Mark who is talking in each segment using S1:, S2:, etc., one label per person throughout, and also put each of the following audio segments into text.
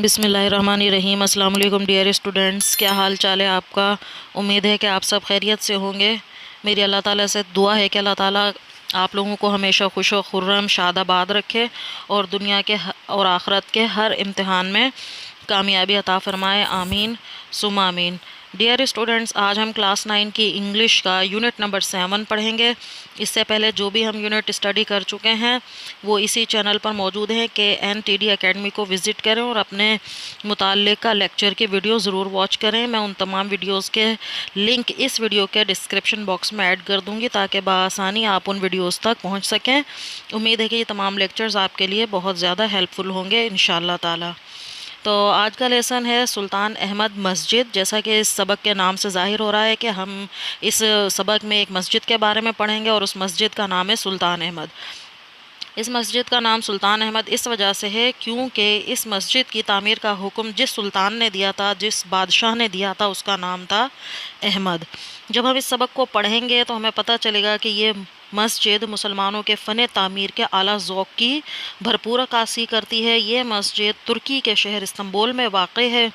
S1: بسم اللہ الرحمن الرحیم۔ السلام علیکم ڈیئر اسٹوڈنٹس، کیا حال چال ہے آپ کا؟ امید ہے کہ آپ سب خیریت سے ہوں گے۔ میری اللہ تعالیٰ سے دعا ہے کہ اللہ تعالیٰ آپ لوگوں کو ہمیشہ خوش و خرم شاد آباد رکھے اور دنیا کے اور آخرت کے ہر امتحان میں کامیابی عطا فرمائے، آمین ثم آمین۔ ڈیئر اسٹوڈنٹس، آج ہم کلاس 9 کی انگلش کا یونٹ نمبر 7 پڑھیں گے۔ اس سے پہلے جو بھی ہم یونٹ اسٹڈی کر چکے ہیں وہ اسی چینل پر موجود ہیں کہ NTD اکیڈمی کو وزٹ کریں اور اپنے متعلقہ لیکچر کے ویڈیو ضرور واچ کریں۔ میں ان تمام ویڈیوز کے لنک اس ویڈیو کے ڈسکرپشن باکس میں ایڈ کر دوں گی تاکہ بآسانی آپ ان ویڈیوز تک پہنچ سکیں۔ امید ہے کہ یہ تمام لیکچرز آپ کے لیے بہت زیادہ ہیلپ فل ہوں گے انشاءاللہ تعالی۔ تو آج کا لیسن ہے سلطان احمد مسجد۔ جیسا کہ اس سبق کے نام سے ظاہر ہو رہا ہے کہ ہم اس سبق میں ایک مسجد کے بارے میں پڑھیں گے اور اس مسجد کا نام ہے سلطان احمد۔ اس مسجد کا نام سلطان احمد اس وجہ سے ہے کیونکہ اس مسجد کی تعمیر کا حکم جس سلطان نے دیا تھا، جس بادشاہ نے دیا تھا، اس کا نام تھا احمد۔ جب ہم اس سبق کو پڑھیں گے تو ہمیں پتہ چلے گا کہ یہ مسجد مسلمانوں کے فن تعمیر کے اعلیٰ ذوق کی بھرپور عکاسی کرتی ہے۔ یہ مسجد ترکی کے شہر استنبول میں واقع ہے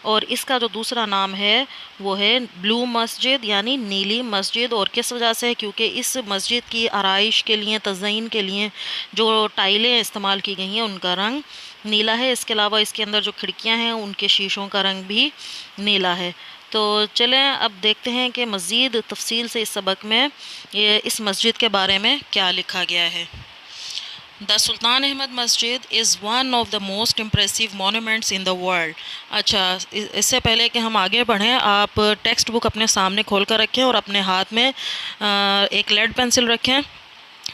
S1: اور اس کا جو دوسرا نام ہے وہ ہے بلو مسجد یعنی نیلی مسجد۔ اور کس وجہ سے؟ کیونکہ اس مسجد کی آرائش کے لیے، تزئین کے لیے جو ٹائلیں استعمال کی گئی ہیں ان کا رنگ نیلا ہے۔ اس کے علاوہ اس کے اندر جو کھڑکیاں ہیں ان کے شیشوں کا رنگ بھی نیلا ہے۔ تو چلیں اب دیکھتے ہیں کہ مزید تفصیل سے اس سبق میں اس مسجد کے بارے میں کیا لکھا گیا ہے۔ The Sultan Ahmed Masjid is one of the most impressive monuments in the world۔ اچھا، اس سے پہلے کہ ہم آگے بڑھیں، آپ ٹیکسٹ بک اپنے سامنے کھول کر رکھیں اور اپنے ہاتھ میں ایک لیڈ پینسل رکھیں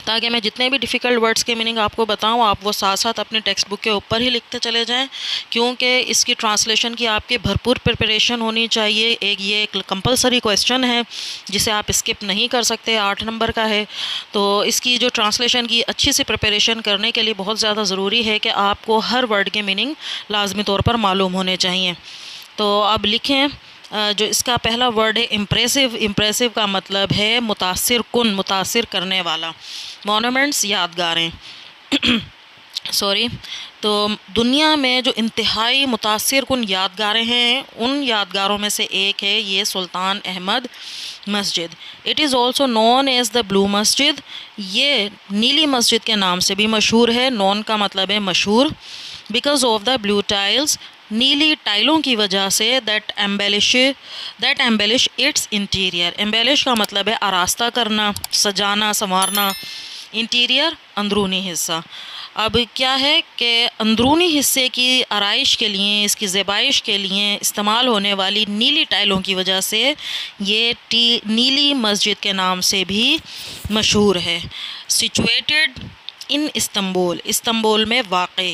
S1: تاکہ میں جتنے بھی ڈیفیکلٹ ورڈز کے میننگ آپ کو بتاؤں آپ وہ ساتھ ساتھ اپنے ٹیکسٹ بک کے اوپر ہی لکھتے چلے جائیں، کیونکہ اس کی ٹرانسلیشن کی آپ کی بھرپور پریپریشن ہونی چاہیے۔ یہ ایک کمپلسری کویسچن ہے جسے آپ اسکپ نہیں کر سکتے، 8 نمبر کا ہے۔ تو اس کی جو ٹرانسلیشن کی اچھی سی پریپریشن کرنے کے لیے بہت زیادہ ضروری ہے کہ آپ کو ہر ورڈ کے میننگ لازمی طور پر معلوم ہونے چاہیے۔ تو اب لکھیں، جو اس کا پہلا ورڈ ہے امپریسو۔ امپریسو کا مطلب ہے متاثر کن، متاثر کرنے والا۔ مونومنٹس، یادگاریں تو دنیا میں جو انتہائی متاثر کن یادگاریں ہیں ان یادگاروں میں سے ایک ہے یہ سلطان احمد مسجد۔ It is also known as the blue مسجد۔ یہ نیلی مسجد کے نام سے بھی مشہور ہے۔ نون کا مطلب ہے مشہور۔ Because of the blue tiles, نیلی ٹائلوں کی وجہ سے that embellish its interior. Embellish کا مطلب ہے آراستہ کرنا، سجانا، سنوارنا۔ انٹیریئر، اندرونی حصہ۔ اب کیا ہے کہ اندرونی حصے کی آرائش کے لیے، اس کی زیبائش کے لیے استعمال ہونے والی نیلی ٹائلوں کی وجہ سے یہ نیلی مسجد کے نام سے بھی مشہور ہے۔ سچویٹڈ ان استنبول، استنبول میں واقع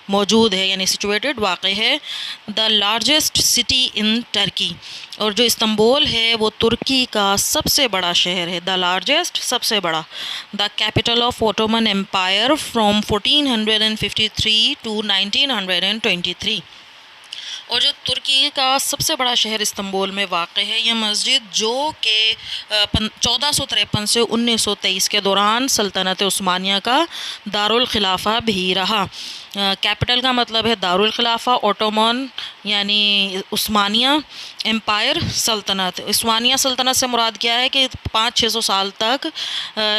S1: موجود ہے، یعنی سچویٹڈ واقع ہے۔ The largest city in Turkey, اور جو استنبول ہے وہ ترکی کا سب سے بڑا شہر ہے۔ دا لارجسٹ، سب سے بڑا۔ The capital of Ottoman empire from 1453 to 1923، اور جو ترکی کا سب سے بڑا شہر استنبول میں واقع ہے یہ مسجد، جو کہ 1453 سے 1923 کے دوران سلطنت عثمانیہ کا دارالخلافہ بھی رہا۔ کیپٹل کا مطلب ہے دارالخلافہ، اوٹومن یعنی عثمانیہ، امپائر سلطنت۔ عثمانیہ سلطنت سے مراد کیا ہے کہ 500-600 سال تک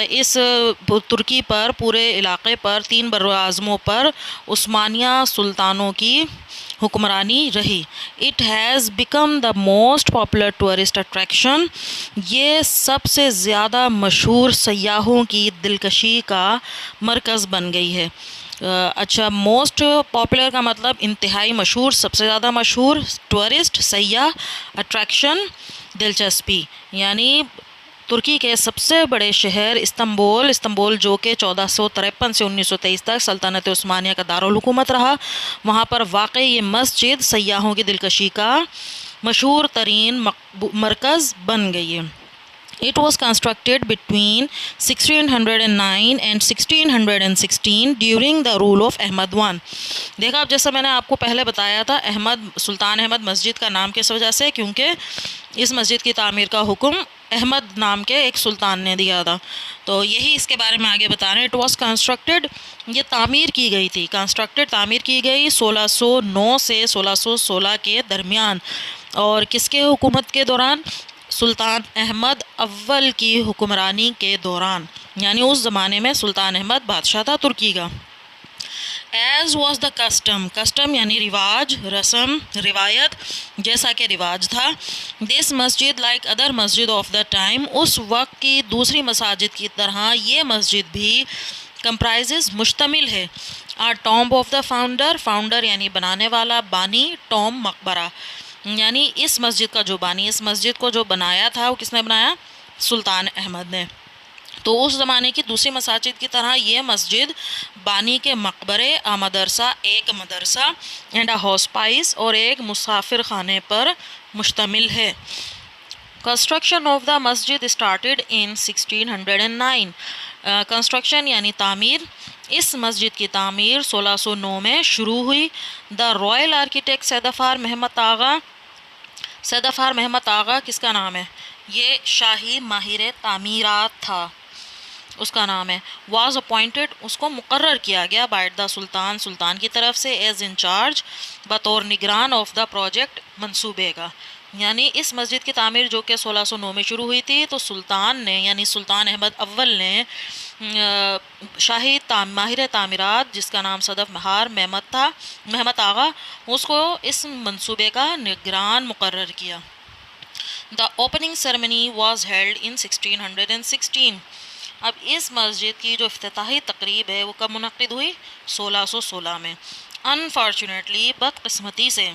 S1: اس ترکی پر، پورے علاقے پر، 3 براعظموں پر عثمانیہ سلطانوں کی حکمرانی رہی۔ It has become the most popular tourist attraction, یہ سب سے زیادہ مشہور سیاحوں کی دلکشی کا مرکز بن گئی ہے۔ اچھا، موسٹ پاپولر کا مطلب انتہائی مشہور، سب سے زیادہ مشہور، ٹورسٹ سیاح، اٹریکشن دلچسپی، یعنی ترکی کے سب سے بڑے شہر استنبول جو کہ 1453 سے 1923 تک سلطنت عثمانیہ کا دارالحکومت رہا، وہاں پر واقع یہ مسجد سیاحوں کی دلکشی کا مشہور ترین مرکز بن گئی ہے۔ It was constructed between 1609 and 1616 during the rule of Ahmad I۔ دیکھا، اب جیسا میں نے آپ کو پہلے بتایا تھا، سلطان احمد مسجد کا نام کس وجہ سے؟ کیونکہ اس مسجد کی تعمیر کا حکم احمد نام کے ایک سلطان نے دیا تھا. تو یہی اس کے بارے میں آگے بتا رہے ہیں. اٹ واز کنسٹرکٹیڈ، یہ تعمیر کی گئی تھی، کنسٹرکٹیڈ تعمیر کی گئی 1609 سے 1616 کے درمیان. اور کس کے حکومت کے دوران؟ سلطان احمد اول کی حکمرانی کے دوران، یعنی اس زمانے میں سلطان احمد بادشاہ تھا ترکی کا. As was the custom, custom یعنی رواج، رسم، روایت، جیسا کہ رواج تھا. دس مسجد like other Masjid of the time, اس وقت کی دوسری مساجد کی طرح یہ مسجد بھی کمپرائزز مشتمل ہے. Tomb of the founder, founder یعنی بنانے والا، بانی، ٹامب مقبرہ، یعنی اس مسجد کا جو بانی، اس مسجد کو جو بنایا تھا وہ کس نے بنایا؟ سلطان احمد نے. تو اس زمانے کی دوسری مساجد کی طرح یہ مسجد بانی کے مقبرے، مدرسہ، ایک مدرسہ اینڈ اے ہاسپائس اور ایک مسافر خانے پر مشتمل ہے. Construction of the Masjid started in 1609. Construction یعنی تعمیر، اس مسجد کی تعمیر 1609 میں شروع ہوئی. دا رائل آرکیٹیکٹ سیدفار محمد آغا، سیدفار محمد آغا کس کا نام ہے؟ یہ شاہی ماہر تعمیرات تھا، اس کا نام ہے. واز اپوائنٹڈ، اس کو مقرر کیا گیا، بائی دا سلطان، سلطان کی طرف سے، ایز انچارج، بطور نگران آف دا پروجیکٹ، منصوبے کا. یعنی اس مسجد کی تعمیر جو کہ 1609 میں شروع ہوئی تھی، تو سلطان نے یعنی سلطان احمد اول نے شاہی ماہر تعمیرات جس کا نام صدف مہار محمد تھا، محمد آغا، اس کو اس منصوبے کا نگران مقرر کیا. The opening ceremony was held in 1616. اب اس مسجد کی جو افتتاحی تقریب ہے وہ کب منعقد ہوئی؟ 1616 میں. انفارچونیٹلی، بدقسمتی سے،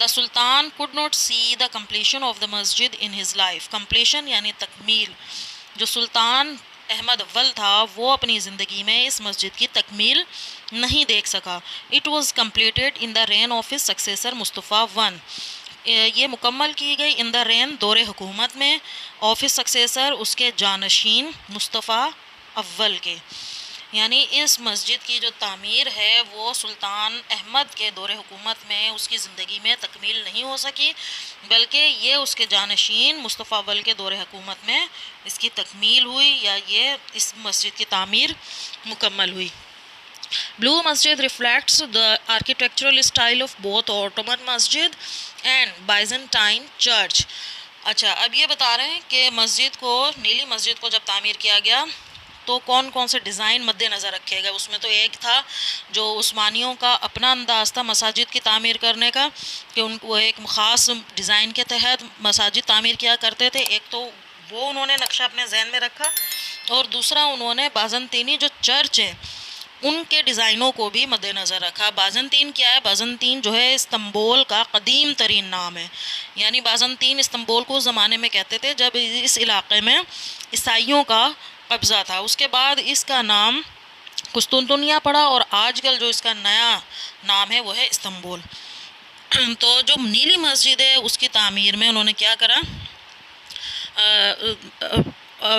S1: دا سلطان could not see the completion of the masjid in his life. completion یعنی تکمیل. جو سلطان احمد اول تھا وہ اپنی زندگی میں اس مسجد کی تکمیل نہیں دیکھ سکا. It was completed in the reign of his successor Mustafa I. یہ مکمل کی گئی ان دا رین، دور حکومت میں، آف ہز سکسیسر، اس کے جانشین مصطفیٰ اول کے. یعنی اس مسجد کی جو تعمیر ہے وہ سلطان احمد کے دور حکومت میں اس کی زندگی میں تکمیل نہیں ہو سکی، بلکہ یہ اس کے جانشین مصطفیٰ اول کے دور حکومت میں اس کی تکمیل ہوئی، یا یہ اس مسجد کی تعمیر مکمل ہوئی. Blue Masjid reflects the architectural style of both Ottoman Masjid and Byzantine Church. اچھا، اب یہ بتا رہے ہیں کہ مسجد کو، نیلی مسجد کو جب تعمیر کیا گیا تو کون کون سے ڈیزائن مد نظر رکھے گئے. اس میں تو ایک تھا جو عثمانیوں کا اپنا انداز تھا مساجد کی تعمیر کرنے کا، کہ ان کو ایک خاص ڈیزائن کے تحت مساجد تعمیر کیا کرتے تھے. ایک تو وہ انہوں نے نقشہ اپنے ذہن میں رکھا، اور دوسرا انہوں نے بازنطینی جو چرچ ہیں ان کے ڈیزائنوں کو بھی مد نظر رکھا. بازنطین کیا ہے؟ بازنطین جو ہے استنبول کا قدیم ترین نام ہے. یعنی بازنطین استنبول کو اس زمانے میں کہتے تھے جب اس علاقے میں عیسائیوں کا قبضہ تھا. اس کے بعد اس کا نام قسطنطنیہ پڑا، اور آج کل جو اس کا نیا نام ہے وہ ہے استنبول. تو جو نیلی مسجد ہے اس کی تعمیر میں انہوں نے کیا کرا؟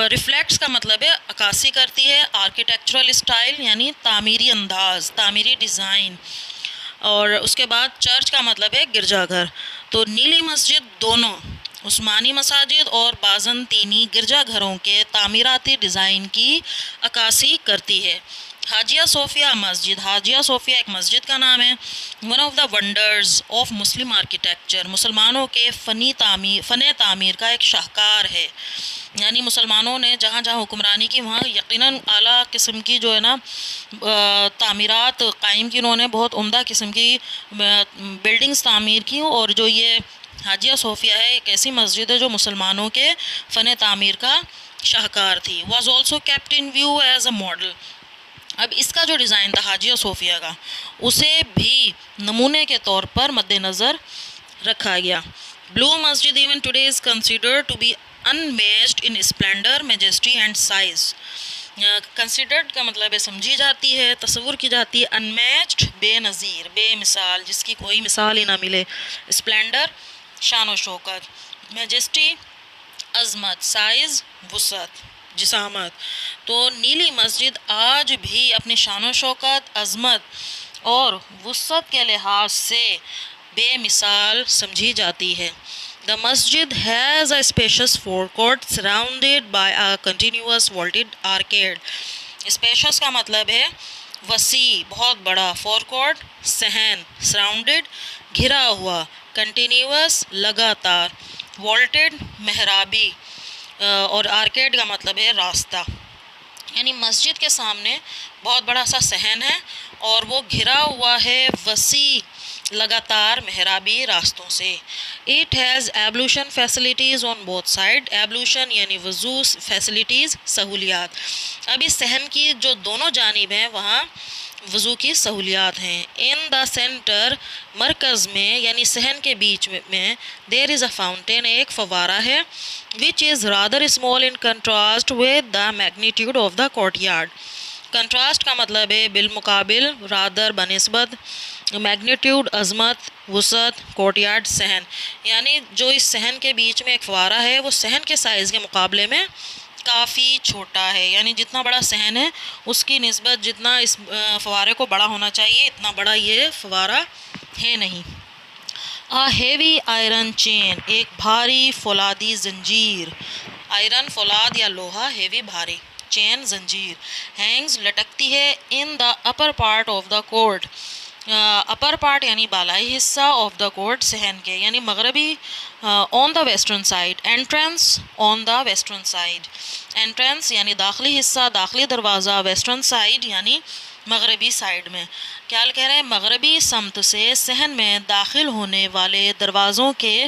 S1: ریفلیکٹس کا مطلب ہے عکاسی کرتی ہے، آرکیٹیکچرل اسٹائل یعنی تعمیری انداز، تعمیری ڈیزائن، اور اس کے بعد چرچ کا مطلب ہے گرجا گھر. تو نیلی مسجد دونوں عثمانی مساجد اور بازنطینی گرجا گھروں کے تعمیراتی ڈیزائن کی عکاسی کرتی ہے. حاجیہ صوفیہ مسجد، حاجیہ صوفیہ ایک مسجد کا نام ہے. One of the wonders of Muslim architecture, مسلمانوں کے فن تعمیر کا ایک شاہکار ہے. یعنی مسلمانوں نے جہاں جہاں حکمرانی کی وہاں یقیناً اعلیٰ قسم کی جو ہے نا تعمیرات قائم کی، انہوں نے بہت عمدہ قسم کی بلڈنگز تعمیر کی. اور جو یہ حاجیہ صوفیہ ہے ایک ایسی مسجد ہے جو مسلمانوں کے فن تعمیر کا شاہکار تھی. Was also kept in view as a model. اب اس کا جو ڈیزائن تھا حاجیہ صوفیہ کا، اسے بھی نمونے کے طور پر مد نظر رکھا گیا. بلو مسجد even today is considered to be unmatched in splendor, majesty and size. Considered کا مطلب ہے سمجھی جاتی ہے، تصور کی جاتی ہے. unmatched بے نظیر، بے مثال، جس کی کوئی مثال ہی نہ ملے. اسپلینڈر شان و شوکت، میجسٹی عظمت، سائز وسعت، جسامت. تو نیلی مسجد آج بھی اپنی شان و شوکت، عظمت اور وسعت کے لحاظ سے بے مثال سمجھی جاتی ہے. The masjid has a spacious forecourt surrounded by a continuous vaulted arcade. Spacious کا مطلب ہے وسیع، بہت بڑا، forecourt صحن، surrounded گھرا ہوا، continuous لگاتار، vaulted محرابی، اور arcade کا مطلب ہے راستہ. یعنی مسجد کے سامنے بہت بڑا سا صحن ہے اور وہ گھرا ہوا ہے وسیع لگاتار محرابی راستوں سے. It has ablution facilities on both side. Ablution یعنی وضو فیسلٹیز، سہولیات. اب اس صحن کی جو دونوں جانب ہیں وہاں وضو کی سہولیات ہیں. ان دا سینٹر، مرکز میں یعنی صحن کے بیچ میں، دیر از اے فاؤنٹین، ایک فوارہ ہے، which is rather small in contrast with the magnitude of the courtyard. Contrast کا مطلب ہے بالمقابل، رادر بنسبت، میگنیٹیوڈ عظمت، وسعت، کورٹ یارڈ صحن. یعنی جو اس صحن کے بیچ میں ایک فوارہ ہے وہ صحن کے سائز کے مقابلے میں کافی چھوٹا ہے. یعنی جتنا بڑا صحن ہے اس کی نسبت جتنا اس فوارے کو بڑا ہونا چاہیے اتنا بڑا یہ فوارہ ہے نہیں. ہیوی آئرن چین، ایک بھاری فولادی زنجیر. آئرن فولاد یا لوہا، ہیوی بھاری، چین زنجیر. ہینگز لٹکتی ہے، in the upper part of the court. Upper part یعنی بالائی حصہ، آف دا کورٹ صحن کے، یعنی مغربی، on the western side. Entrance on the western side. Entrance یعنی داخلی حصہ، داخلی دروازہ، ویسٹرن سائڈ یعنی مغربی سائڈ میں. کیا کہہ رہے ہیں؟ مغربی سمت سے صحن میں داخل ہونے والے دروازوں کے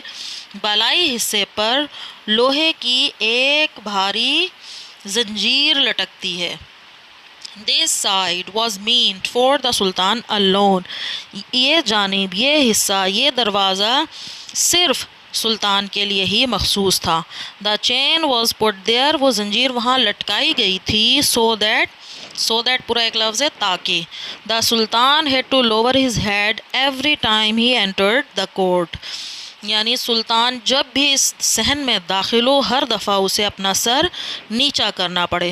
S1: بالائی حصے پر لوہے کی ایک بھاری زنجیر لٹکتی ہے. This side was meant for the Sultan alone. یہ جانب، یہ حصہ، یہ دروازہ صرف سلطان کے لیے ہی مخصوص تھا. The chain was put there. وہ زنجیر وہاں لٹکائی گئی تھی. So that پورا ایک لفظ ہے تاکہ. The Sultan had to lower his head every time he entered the court. یعنی سلطان جب بھی اس صحن میں داخل ہو ہر دفعہ اسے اپنا سر نیچا کرنا پڑے.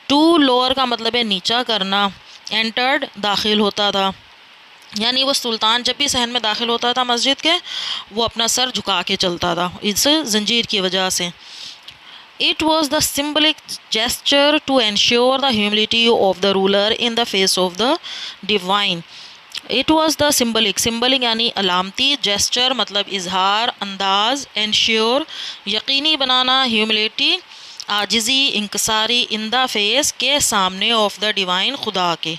S1: ٹو لوور کا مطلب ہے نیچا کرنا. انٹرڈ داخل ہوتا تھا، یعنی وہ سلطان جب بھی صحن میں داخل ہوتا تھا مسجد کے وہ اپنا سر جھکا کے چلتا تھا اس زنجیر کی وجہ سے. It was the symbolic gesture to ensure the humility of the ruler in the face of the divine. It was the symbolic یعنی علامتی، gesture مطلب اظہار، انداز، ensure یقینی بنانا، humility عاجزی، انکساری، ان دا فیس کے سامنے، آف دا ڈیوائن خدا کے.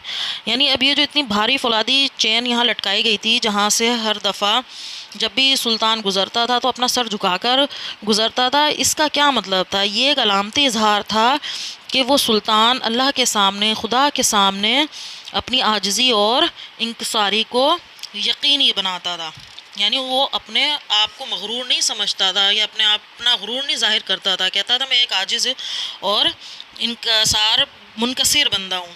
S1: یعنی اب یہ جو اتنی بھاری فولادی چین یہاں لٹکائی گئی تھی جہاں سے ہر دفعہ جب بھی سلطان گزرتا تھا تو اپنا سر جھکا کر گزرتا تھا، اس کا کیا مطلب تھا؟ یہ ایک علامتی اظہار تھا کہ وہ سلطان اللہ کے سامنے، خدا کے سامنے اپنی عاجزی اور انکساری کو یقینی بناتا تھا. یعنی وہ اپنے آپ کو مغرور نہیں سمجھتا تھا یا اپنا غرور نہیں ظاہر کرتا تھا. کہتا تھا میں ایک عاجز اور منکسر بندہ ہوں.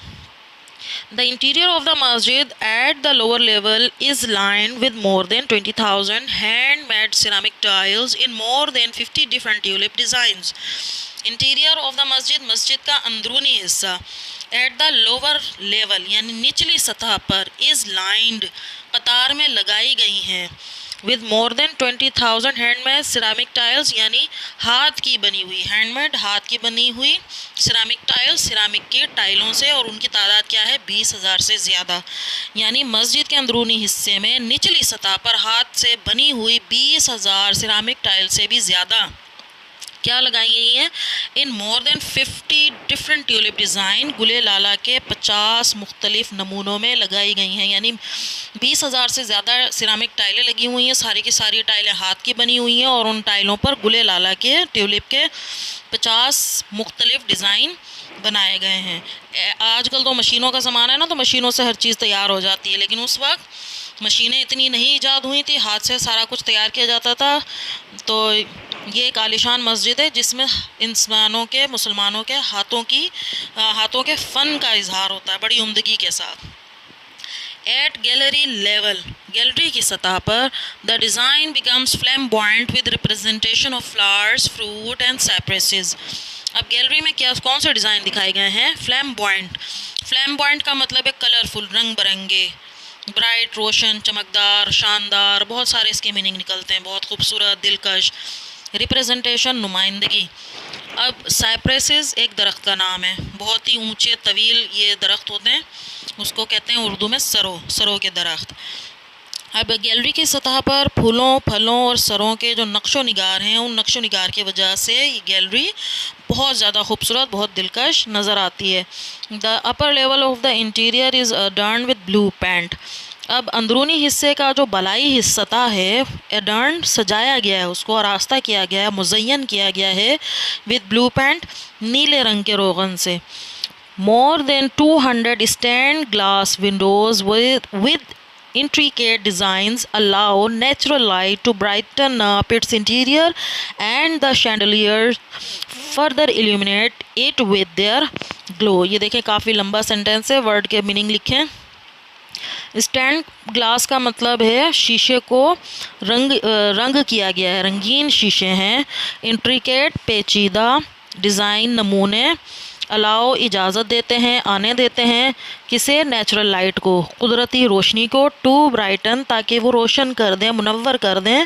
S1: The interior of the masjid at the lower level is lined with more than 20,000 hand-made ceramic tiles in more than 50 different tulip designs. Interior of the مسجد کا اندرونی حصہ at the lower level یعنی نچلی سطح پر is lined قطار میں لگائی گئی ہیں with more than 20,000 handmade ceramic tiles یعنی ہاتھ کی بنی ہوئی، handmade ہاتھ کی بنی ہوئی ceramic tiles، سیرامک کی ٹائلوں سے، اور ان کی تعداد کیا ہے؟ 20,000 سے زیادہ. یعنی مسجد کے اندرونی حصے میں نچلی سطح پر ہاتھ سے بنی ہوئی 20,000 سیرامک ٹائل سے بھی زیادہ کیا لگائی گئی ہیں؟ ان مور دین 50 ڈفرینٹ ٹیولپ ڈیزائن، گلے لالا کے 50 مختلف نمونوں میں لگائی گئی ہیں. یعنی 20,000 سے زیادہ سیرامک ٹائلیں لگی ہوئی ہیں، ساری کی ساری ٹائلیں ہاتھ کی بنی ہوئی ہیں اور ان ٹائلوں پر گلے لالا کے ٹیولپ کے 50 مختلف ڈیزائن بنائے گئے ہیں. آج کل تو مشینوں کا زمانہ ہے نا، تو مشینوں سے ہر چیز تیار ہو جاتی ہے، لیکن اس وقت مشینیں اتنی نہیں ایجاد ہوئی تھی، ہاتھ سے سارا کچھ تیار کیا جاتا تھا. تو یہ ایک عالیشان مسجد ہے جس میں انسانوں کے، مسلمانوں کے ہاتھوں کے فن کا اظہار ہوتا ہے بڑی عمدگی کے ساتھ. ایٹ گیلری لیول، گیلری کی سطح پر، the design becomes flamboyant with representation of flowers, fruit and cypresses. اب گیلری میں کون سے ڈیزائن دکھائے گئے ہیں؟ فلیمبوائنٹ. فلیمبوائنٹ کا مطلب ہے کلرفل، رنگ برنگے، برائٹ، روشن، چمکدار، شاندار، بہت سارے اس کے میننگ نکلتے ہیں. بہت خوبصورت، دلکش. ریپریزنٹیشن، نمائندگی. اب سائپریسز ایک درخت کا نام ہے، بہت ہی اونچے طویل یہ درخت ہوتے ہیں، اس کو کہتے ہیں اردو میں سرو کے درخت. اب گیلری کی سطح پر پھولوں، پھلوں اور سروں کے جو نقش و نگار ہیں، ان نقش و نگار کی وجہ سے یہ گیلری بہت زیادہ خوبصورت، بہت دلکش نظر آتی ہے. The upper level of the interior is adorned with blue paint. اب اندرونی حصے کا جو بالائی سطح ہے، adorned سجایا گیا ہے، اس کو آراستہ کیا گیا ہے، مزین کیا گیا ہے with blue paint، نیلے رنگ کے روغن سے. More than 200 stained glass windows with intricate designs allow natural light to brighten up its interior, and the chandeliers further illuminate it with their glow. یہ دیکھیں کافی لمبا سینٹینس ہے، ورڈ کے میننگ لکھیں. اسٹینڈ گلاس کا مطلب ہے شیشے کو رنگ کیا گیا ہے، رنگین شیشے ہیں. انٹریکیٹ پیچیدہ، ڈیزائن نمونے. الاؤ اجازت دیتے ہیں، آنے دیتے ہیں، کسے؟ نیچرل لائٹ کو، قدرتی روشنی کو. ٹو برائٹن تاکہ وہ روشن کر دیں، منور کر دیں.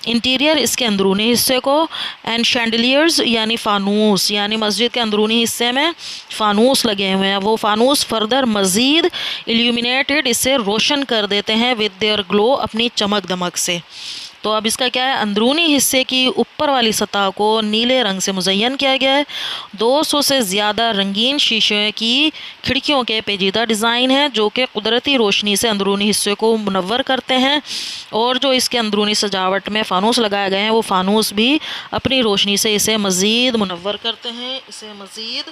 S1: انٹیریئر اس کے اندرونی حصے کو. اینڈ شینڈلیئرز یعنی فانوس، یعنی مسجد کے اندرونی حصے میں فانوس لگے ہوئے ہیں، وہ فانوس فردر مزید ایلیومینیٹڈ اسے روشن کر دیتے ہیں ود دیئر گلو، اپنی چمک دمک سے. تو اب اس کا کیا ہے؟ اندرونی حصے کی اوپر والی سطح کو نیلے رنگ سے مزین کیا گیا ہے. 200 سے زیادہ رنگین شیشے کی کھڑکیوں کے پیچیدہ ڈیزائن ہیں جو کہ قدرتی روشنی سے اندرونی حصے کو منور کرتے ہیں، اور جو اس کے اندرونی سجاوٹ میں فانوس لگائے گئے ہیں وہ فانوس بھی اپنی روشنی سے اسے مزید منور کرتے ہیں، اسے مزید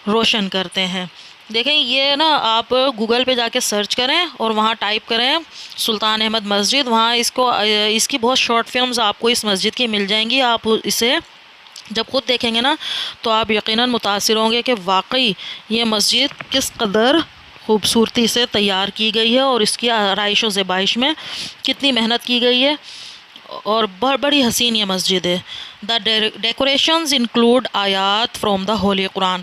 S1: روشن کرتے ہیں. دیکھیں یہ نا آپ گوگل پہ جا کے سرچ کریں اور وہاں ٹائپ کریں سلطان احمد مسجد، وہاں اس کی بہت شارٹ فلمز آپ کو اس مسجد کی مل جائیں گی. آپ اسے جب خود دیکھیں گے نا تو آپ یقیناً متاثر ہوں گے کہ واقعی یہ مسجد کس قدر خوبصورتی سے تیار کی گئی ہے اور اس کی آرائش و زیبائش میں کتنی محنت کی گئی ہے، اور بڑی حسین یہ مسجد ہے. دا ڈیکوریشنز انکلوڈ آیات فرام دا ہولی قرآن.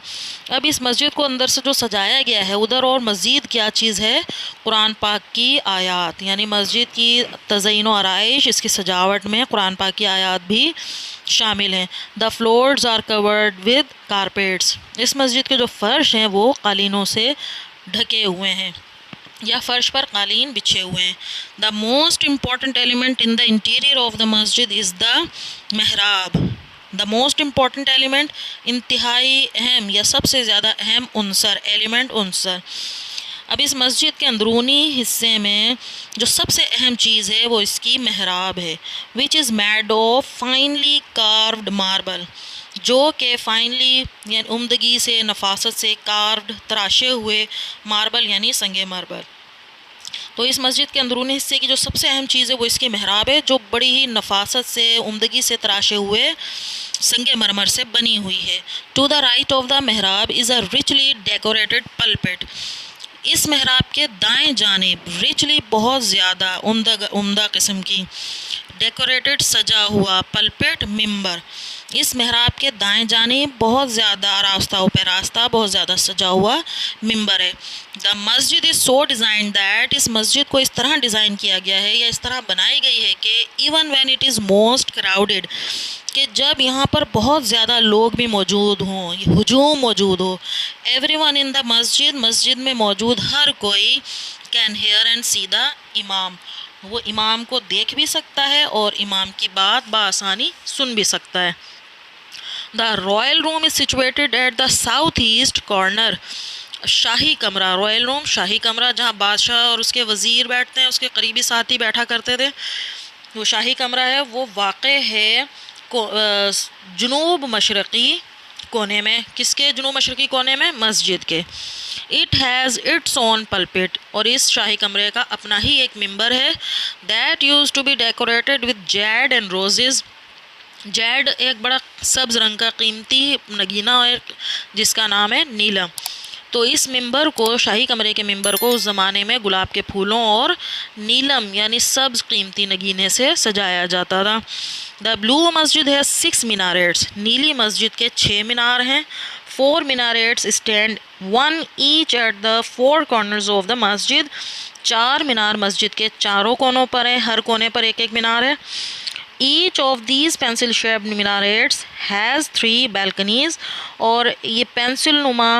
S1: اب اس مسجد کو اندر سے جو سجایا گیا ہے ادھر اور مزید کیا چیز ہے؟ قرآن پاک کی آیات، یعنی مسجد کی تزئین و آرائش، اس کی سجاوٹ میں قرآن پاک کی آیات بھی شامل ہیں. The floors are covered with carpets. اس مسجد کے جو فرش ہیں وہ قالینوں سے ڈھکے ہوئے ہیں یا فرش پر قالین بچھے ہوئے ہیں. The most important element in the interior of the مسجد از دا محراب. دا موسٹ امپورٹنٹ ایلیمنٹ، انتہائی اہم یا سب سے زیادہ اہم عنصر، ایلیمنٹ عنصر. اب اس مسجد کے اندرونی حصے میں جو سب سے اہم چیز ہے وہ اس کی محراب ہے، which is made of finely carved marble, جو کہ فائنلی یعنی عمدگی سے، نفاست سے، کاروڈ تراشے ہوئے، ماربل یعنی سنگ ماربل. تو اس مسجد کے اندرونی حصے کی جو سب سے اہم چیز ہے وہ اس کی محراب ہے، جو بڑی ہی نفاست سے، عمدگی سے تراشے ہوئے سنگ مرمر سے بنی ہوئی ہے. To the right of the محراب از اے ریچلی ڈیکوریٹڈ پلپٹ. اس محراب کے دائیں جانب ریچلی بہت زیادہ عمدہ قسم کی ڈیکوریٹڈ سجا ہوا پلپٹ، ممبر. اس محراب کے دائیں جانب بہت زیادہ آراستہ و پیراستہ، بہت زیادہ سجا ہوا ممبر ہے. دا مسجد از سو ڈیزائن دیٹ، اس مسجد کو اس طرح ڈیزائن کیا گیا ہے یا اس طرح بنائی گئی ہے کہ even when it is most crowded, کہ جب یہاں پر بہت زیادہ لوگ بھی موجود ہوں، ہجوم موجود ہو، ایوری ون ان دا مسجد، مسجد میں موجود ہر کوئی کین ہیئر اینڈ سی دا امام، وہ امام کو دیکھ بھی سکتا ہے اور امام کی بات بآسانی سن بھی سکتا ہے. The royal room is situated at the south east corner. شاہی کمرہ، رائل روم شاہی کمرہ جہاں بادشاہ اور اس کے وزیر بیٹھتے ہیں، اس کے قریبی ساتھی بیٹھا کرتے تھے، وہ شاہی کمرہ ہے، وہ واقع ہے جنوب مشرقی کونے میں. کس کے جنوب مشرقی کونے میں؟ مسجد کے. اٹ ہیز اٹس اون پلپٹ، اور اس شاہی کمرے کا اپنا ہی ایک ممبر ہے. That used to be decorated with jade and roses. Jade ایک بڑا سبز رنگ کا قیمتی نگینہ ہے جس کا نام ہے نیلم. تو اس ممبر کو، شاہی کمرے کے ممبر کو اس زمانے میں گلاب کے پھولوں اور نیلم یعنی سبز قیمتی نگینے سے سجایا جاتا تھا. دا بلو مسجد ہے 6 میناریٹس. نیلی مسجد کے 6 مینار ہیں. 4 minarets stand, one each at the 4 corners of the masjid. 4 مینار مسجد کے چاروں کونوں پر ہیں، ہر کونے پر ایک ایک مینار ہے. Each of these pencil shaped minarets has 3 balconies. اور یہ پینسل نما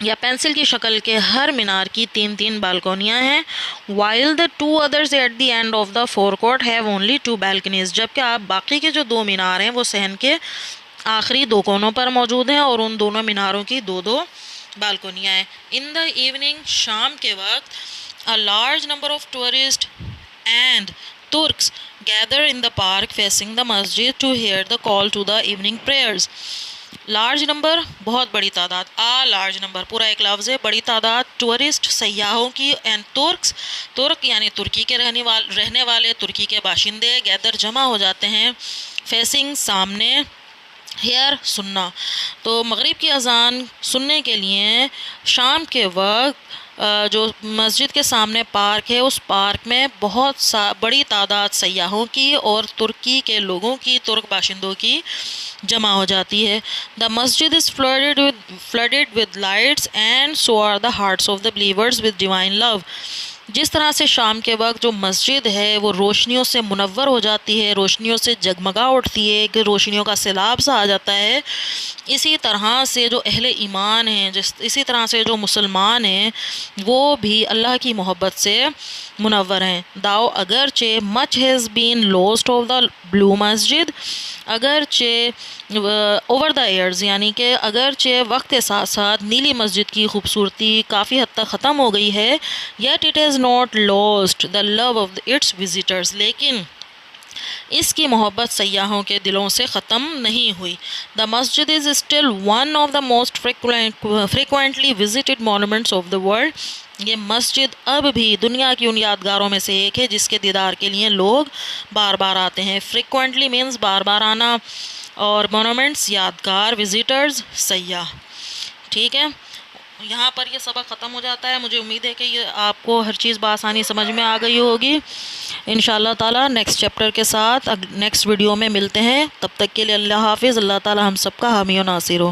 S1: یا پینسل کی شکل کے ہر مینار کی 3 بالکونیاں ہیں. while the 2 others at the end of the forecourt have only 2 balconies. جبکہ آپ باقی کے جو 2 مینار ہیں وہ صحن کے آخری 2 کونوں پر موجود ہیں اور ان دونوں میناروں کی 2 بالکونیاں ہیں. in the evening شام کے وقت a large number of tourists and Turks gather in the park facing the masjid to hear the call to the evening prayers. Large number بہت بڑی تعداد، لارج نمبر پورا ایک لفظ ہے، بڑی تعداد ٹورسٹ سیاحوں کی، اینڈ ترکس، ترک یعنی ترکی کے رہنے والے، ترکی کے باشندے، گیدر جمع ہو جاتے ہیں، فیسنگ سامنے، ہیئر سننا. تو مغرب کی اذان سننے کے لیے شام کے وقت جو مسجد کے سامنے پارک ہے، اس پارک میں بہت بڑی تعداد سیاحوں کی اور ترکی کے لوگوں کی، ترک باشندوں کی جمع ہو جاتی ہے. The masjid is flooded with lights and so are the hearts of the believers with divine love. جس طرح سے شام کے وقت جو مسجد ہے وہ روشنیوں سے منور ہو جاتی ہے، روشنیوں سے جگمگا اٹھتی ہے، کہ روشنیوں کا سیلاب سا آ جاتا ہے، اسی طرح سے جو اہل ایمان ہیں، اسی طرح سے جو مسلمان ہیں وہ بھی اللہ کی محبت سے منور ہیں. داؤ اگرچہ much has been lost of the blue مسجد، اگرچہ اوور دا ایئرز یعنی کہ اگرچہ وقت کے ساتھ ساتھ نیلی مسجد کی خوبصورتی کافی حد تک ختم ہو گئی ہے، yet it has not lost the love of its visitors. لیکن اس کی محبت سیاحوں کے دلوں سے ختم نہیں ہوئی. The masjid is still one of the most frequently visited monuments of the world. یہ مسجد اب بھی دنیا کی ان یادگاروں میں سے ایک ہے جس کے دیدار کے لیے لوگ بار بار آتے ہیں. frequently means بار بار آنا، اور monuments یادگار، visitors سیاح. ٹھیک ہے، یہاں پر یہ سبق ختم ہو جاتا ہے. مجھے امید ہے کہ یہ آپ کو ہر چیز بآسانی سمجھ میں آ گئی ہوگی. انشاءاللہ تعالیٰ نیکسٹ چیپٹر کے ساتھ نیکسٹ ویڈیو میں ملتے ہیں. تب تک کے لیے اللہ حافظ. اللہ تعالیٰ ہم سب کا حامی و ناصر ہو.